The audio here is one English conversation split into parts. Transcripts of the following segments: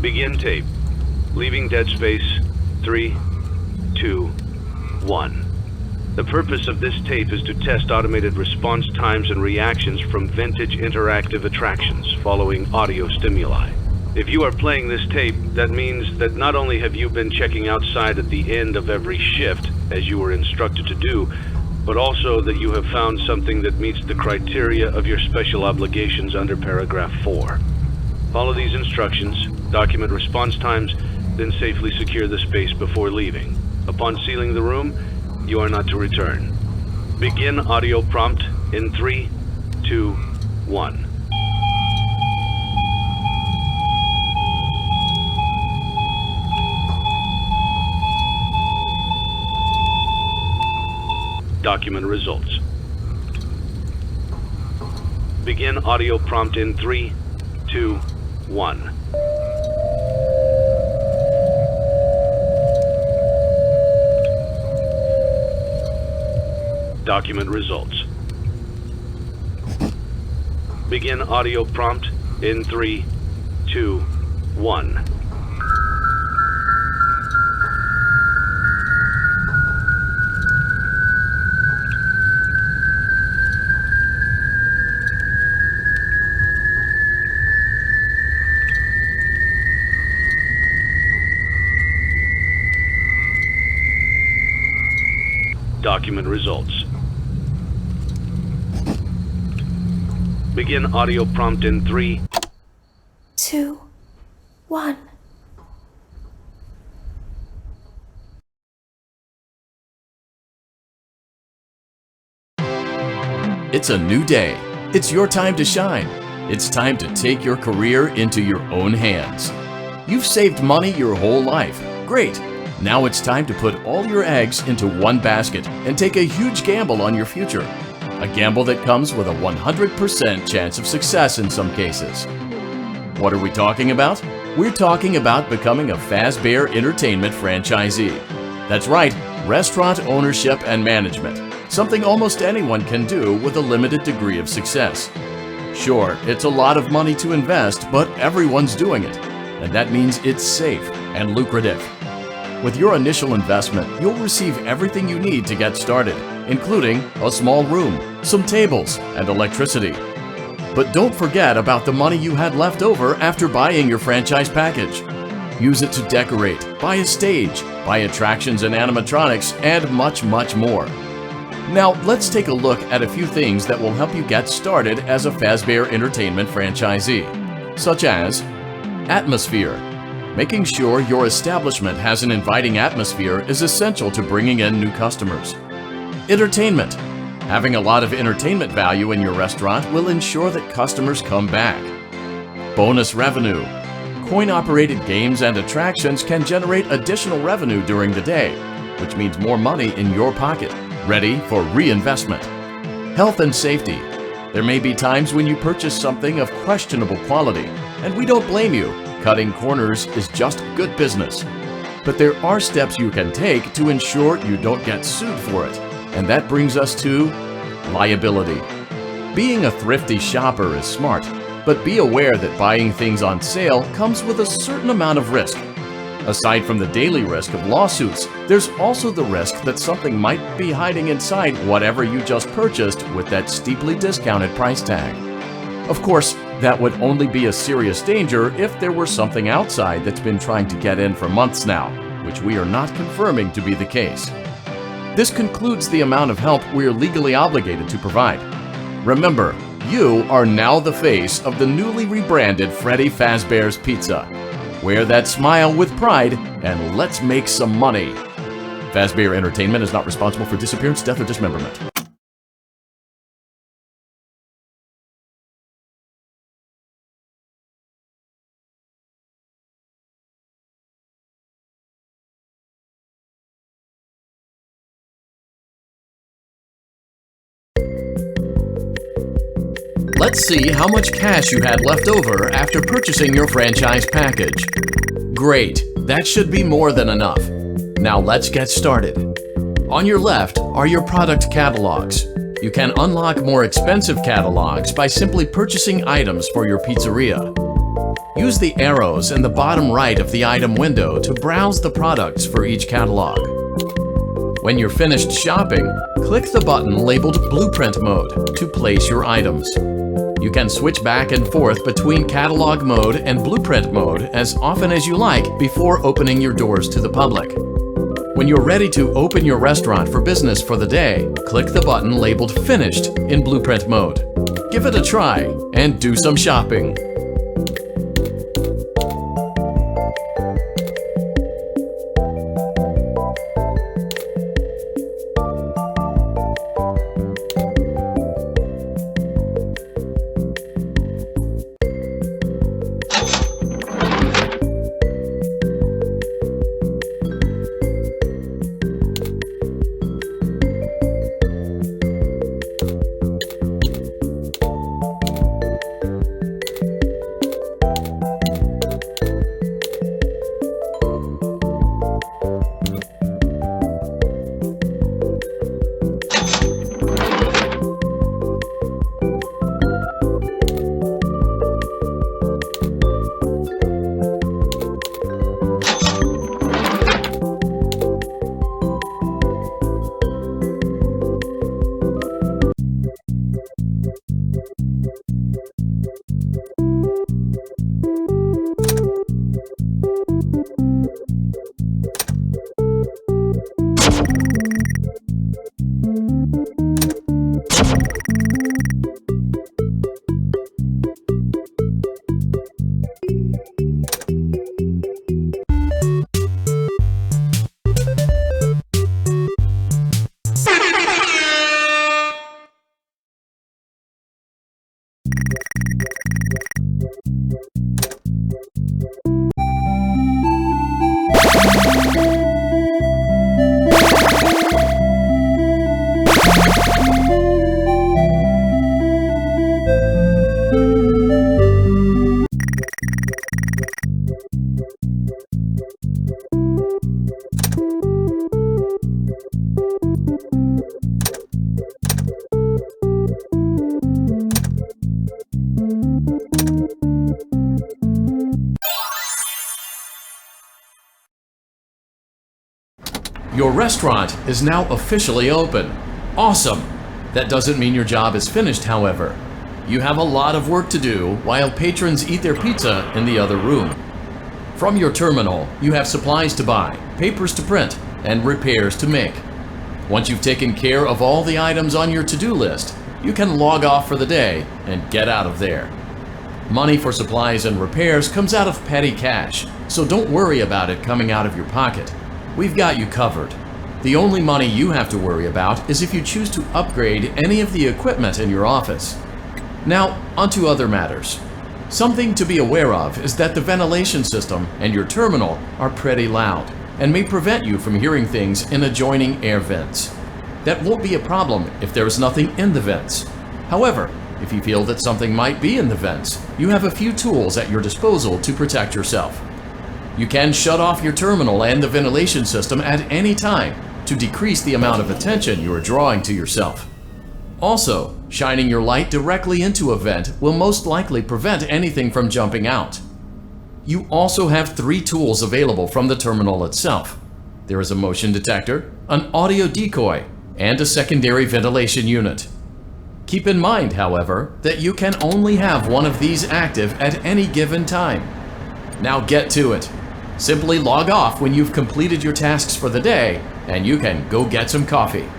Begin tape. Leaving dead space. 3, 2, 1. The purpose of this tape is to test automated response times and reactions from vintage interactive attractions following audio stimuli. If you are playing this tape, that means that not only have you been checking outside at the end of every shift, as you were instructed to do, but also that you have found something that meets the criteria of your special obligations under paragraph 4. Follow these instructions, document response times, then safely secure the space before leaving. Upon sealing the room, you are not to return. Begin audio prompt in 3, 2, 1. Document results. Begin audio prompt in 3, 2, 1. Document results. Begin audio prompt in 3, 2, 1. Document results. Begin audio prompt in 3, 2, 1. It's a new day. It's your time to shine. It's time to take your career into your own hands. You've saved money your whole life. Great. Now it's time to put all your eggs into one basket and take a huge gamble on your future. A gamble that comes with a 100% chance of success in some cases. What are we talking about? We're talking about becoming a Fazbear Entertainment franchisee. That's right, restaurant ownership and management. Something almost anyone can do with a limited degree of success. Sure, it's a lot of money to invest, but everyone's doing it. And that means it's safe and lucrative. With your initial investment, you'll receive everything you need to get started, including a small room, some tables, and electricity. But don't forget about the money you had left over after buying your franchise package. Use it to decorate, buy a stage, buy attractions and animatronics, and much, much more. Now, let's take a look at a few things that will help you get started as a Fazbear Entertainment franchisee, such as atmosphere. Making sure your establishment has an inviting atmosphere is essential to bringing in new customers. Entertainment. Having a lot of entertainment value in your restaurant will ensure that customers come back. Bonus revenue. Coin-operated games and attractions can generate additional revenue during the day, which means more money in your pocket, ready for reinvestment. Health and safety. There may be times when you purchase something of questionable quality, and we don't blame you. Cutting corners is just good business. But there are steps you can take to ensure you don't get sued for it, and that brings us to liability. Being a thrifty shopper is smart, but be aware that buying things on sale comes with a certain amount of risk. Aside from the daily risk of lawsuits, there's also the risk that something might be hiding inside whatever you just purchased with that steeply discounted price tag. Of course, that would only be a serious danger if there were something outside that's been trying to get in for months now, which we are not confirming to be the case. This concludes the amount of help we are legally obligated to provide. Remember, you are now the face of the newly rebranded Freddy Fazbear's Pizza. Wear that smile with pride, and let's make some money. Fazbear Entertainment is not responsible for disappearance, death, or dismemberment. Let's see how much cash you had left over after purchasing your franchise package. Great, that should be more than enough. Now let's get started. On your left are your product catalogs. You can unlock more expensive catalogs by simply purchasing items for your pizzeria. Use the arrows in the bottom right of the item window to browse the products for each catalog. When you're finished shopping, click the button labeled Blueprint Mode to place your items. You can switch back and forth between Catalog Mode and Blueprint Mode as often as you like before opening your doors to the public. When you're ready to open your restaurant for business for the day, click the button labeled Finished in Blueprint Mode. Give it a try and do some shopping. Your restaurant is now officially open. Awesome! That doesn't mean your job is finished, however. You have a lot of work to do while patrons eat their pizza in the other room. From your terminal, you have supplies to buy, papers to print, and repairs to make. Once you've taken care of all the items on your to-do list, you can log off for the day and get out of there. Money for supplies and repairs comes out of petty cash, so don't worry about it coming out of your pocket. We've got you covered. The only money you have to worry about is if you choose to upgrade any of the equipment in your office. Now, onto other matters. Something to be aware of is that the ventilation system and your terminal are pretty loud and may prevent you from hearing things in adjoining air vents. That won't be a problem if there is nothing in the vents. However, if you feel that something might be in the vents, you have a few tools at your disposal to protect yourself. You can shut off your terminal and the ventilation system at any time to decrease the amount of attention you are drawing to yourself. Also, shining your light directly into a vent will most likely prevent anything from jumping out. You also have 3 tools available from the terminal itself. There is a motion detector, an audio decoy, and a secondary ventilation unit. Keep in mind, however, that you can only have one of these active at any given time. Now get to it. Simply log off when you've completed your tasks for the day, and you can go get some coffee.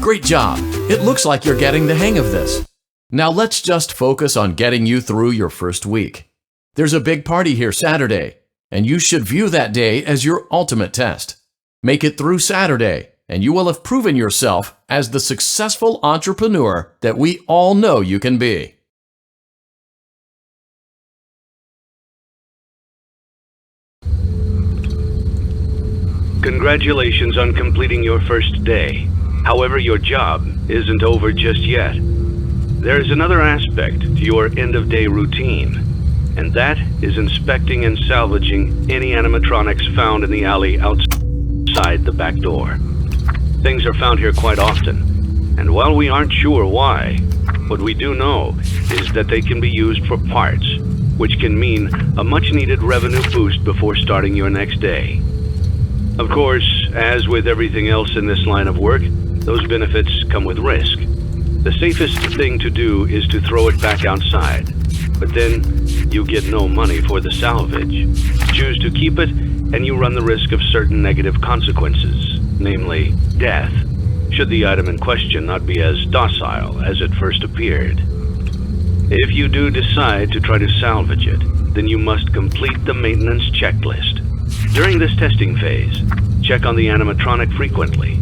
Great job! It looks like you're getting the hang of this. Now let's just focus on getting you through your first week. There's a big party here Saturday, and you should view that day as your ultimate test. Make it through Saturday, and you will have proven yourself as the successful entrepreneur that we all know you can be. Congratulations on completing your first day. However, your job isn't over just yet. There is another aspect to your end-of-day routine, and that is inspecting and salvaging any animatronics found in the alley outside the back door. Things are found here quite often, and while we aren't sure why, what we do know is that they can be used for parts, which can mean a much-needed revenue boost before starting your next day. Of course, as with everything else in this line of work, those benefits come with risk. The safest thing to do is to throw it back outside, but then you get no money for the salvage. Choose to keep it, and you run the risk of certain negative consequences, namely death, should the item in question not be as docile as it first appeared. If you do decide to try to salvage it, then you must complete the maintenance checklist. During this testing phase, check on the animatronic frequently.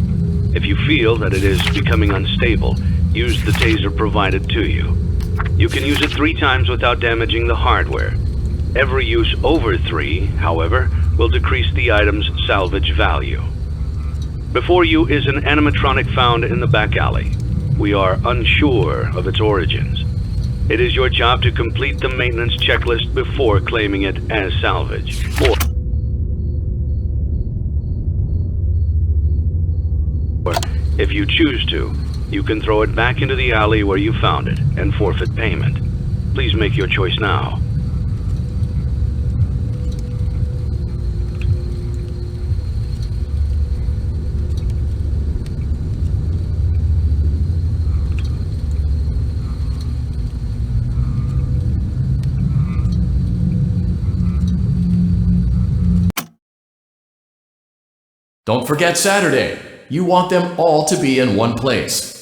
If you feel that it is becoming unstable, use the taser provided to you. You can use it 3 times without damaging the hardware. Every use over 3, however, will decrease the item's salvage value. Before you is an animatronic found in the back alley. We are unsure of its origins. It is your job to complete the maintenance checklist before claiming it as salvage. Or if you choose to, you can throw it back into the alley where you found it and forfeit payment. Please make your choice now. Don't forget Saturday. You want them all to be in one place.